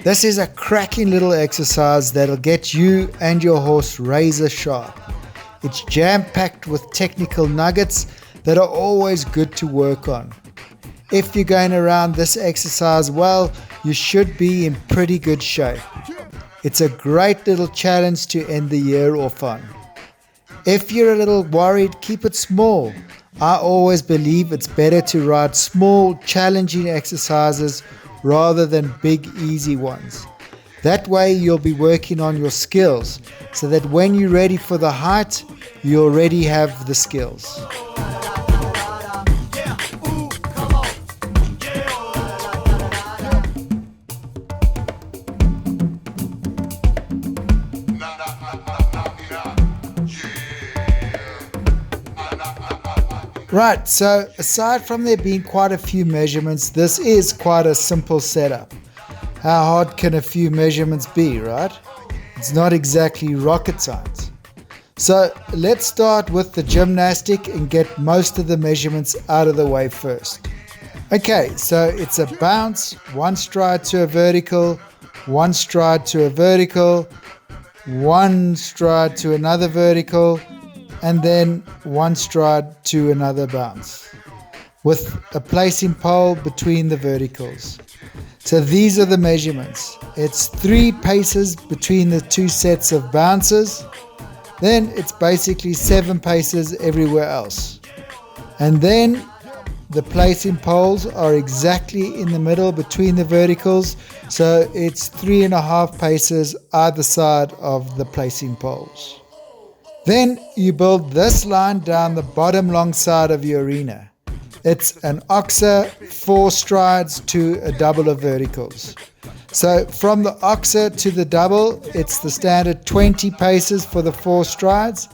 This is a cracking little exercise that'll get you and your horse razor sharp. It's jam-packed with technical nuggets that are always good to work on. If you're going around this exercise well, you should be in pretty good shape. It's a great little challenge to end the year off on. If you're a little worried, keep it small. I always believe it's better to ride small, challenging exercises rather than big, easy ones. That way you'll be working on your skills, so that when you're ready for the height, you already have the skills. Right, so aside from there being quite a few measurements, this is quite a simple setup. How hard can a few measurements be, right? It's not exactly rocket science. So let's start with the gymnastic and get most of the measurements out of the way first. Okay, so it's a bounce, one stride to a vertical, one stride to a vertical, one stride to another vertical, and then one stride to another bounce, with a placing pole between the verticals. So these are the measurements. It's 3 paces between the 2 sets of bounces. Then it's basically 7 paces everywhere else. And then the placing poles are exactly in the middle between the verticals. So it's 3.5 paces either side of the placing poles. Then you build this line down the bottom long side of your arena. It's an oxer, 4 strides to a double of verticals. So from the oxer to the double, it's the standard 20 paces for the 4 strides.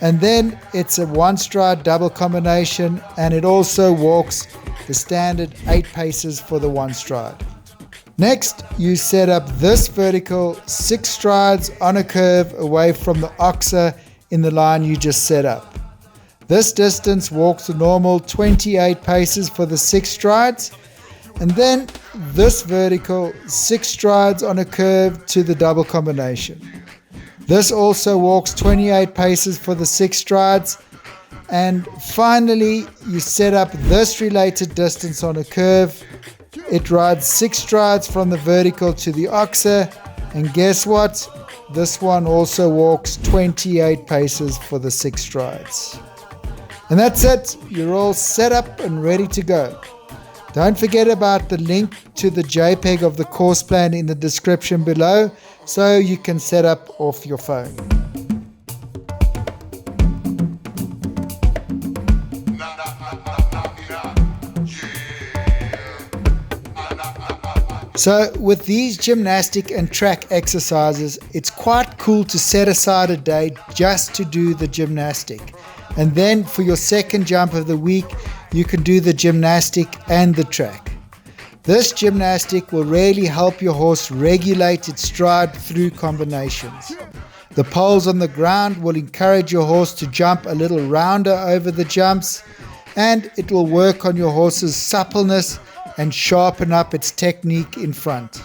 And then it's a 1 stride double combination, and it also walks the standard 8 paces for the 1 stride. Next, you set up this vertical 6 strides on a curve away from the oxer in the line you just set up. This distance walks the normal 28 paces for the 6 strides, and then this vertical 6 strides on a curve to the double combination. This also walks 28 paces for the 6 strides, and finally you set up this related distance on a curve. It rides 6 strides from the vertical to the oxer, and guess what? This one also walks 28 paces for the 6 strides. And that's it. You're all set up and ready to go. Don't forget about the link to the JPEG of the course plan in the description below, so you can set up off your phone. So with these gymnastic and track exercises, it's quite cool to set aside a day just to do the gymnastic. And then for your second jump of the week, you can do the gymnastic and the track. This gymnastic will really help your horse regulate its stride through combinations. The poles on the ground will encourage your horse to jump a little rounder over the jumps, and it will work on your horse's suppleness and sharpen up its technique in front.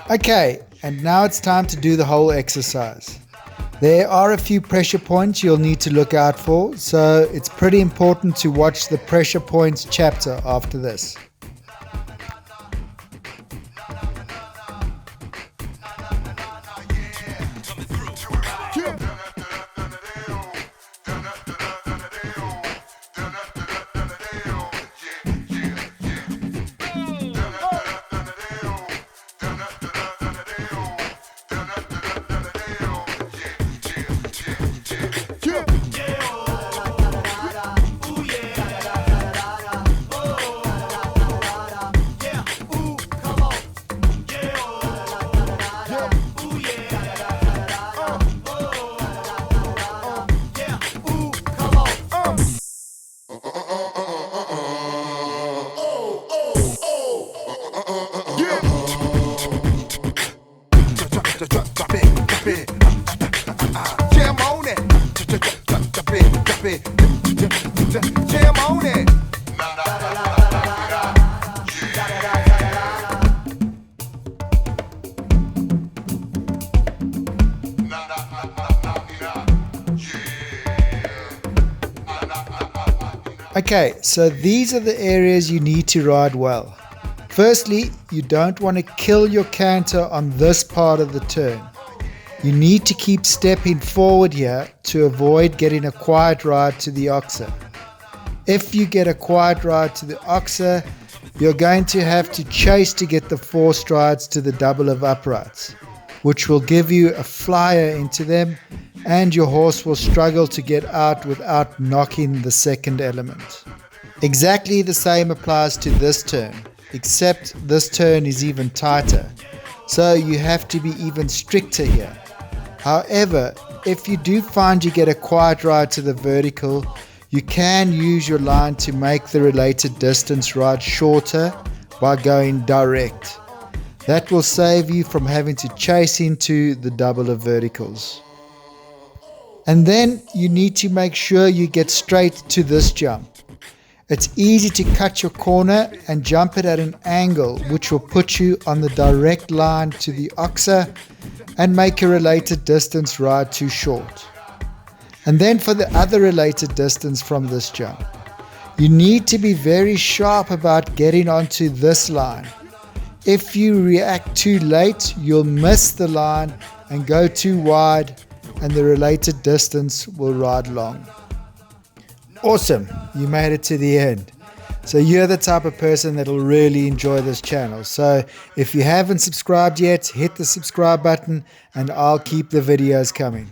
Okay, and now it's time to do the whole exercise. There are a few pressure points you'll need to look out for, so it's pretty important to watch the pressure points chapter after this. Okay, so these are the areas you need to ride well. Firstly, you don't want to kill your canter on this part of the turn. You need to keep stepping forward here to avoid getting a quiet ride to the oxer. If you get a quiet ride to the oxer, you're going to have to chase to get the 4 strides to the double of uprights, which will give you a flyer into them, and your horse will struggle to get out without knocking the second element. Exactly the same applies to this turn, except this turn is even tighter, so you have to be even stricter here. However, if you do find you get a quiet ride to the vertical, you can use your line to make the related distance ride shorter by going direct. That will save you from having to chase into the double of verticals. And then you need to make sure you get straight to this jump. It's easy to cut your corner and jump it at an angle which will put you on the direct line to the oxer and make a related distance ride too short. And then for the other related distance from this jump, you need to be very sharp about getting onto this line. If you react too late, you'll miss the line and go too wide, and the related distance will ride long. Awesome, you made it to the end. So you're the type of person that will really enjoy this channel. So if you haven't subscribed yet, hit the subscribe button and I'll keep the videos coming.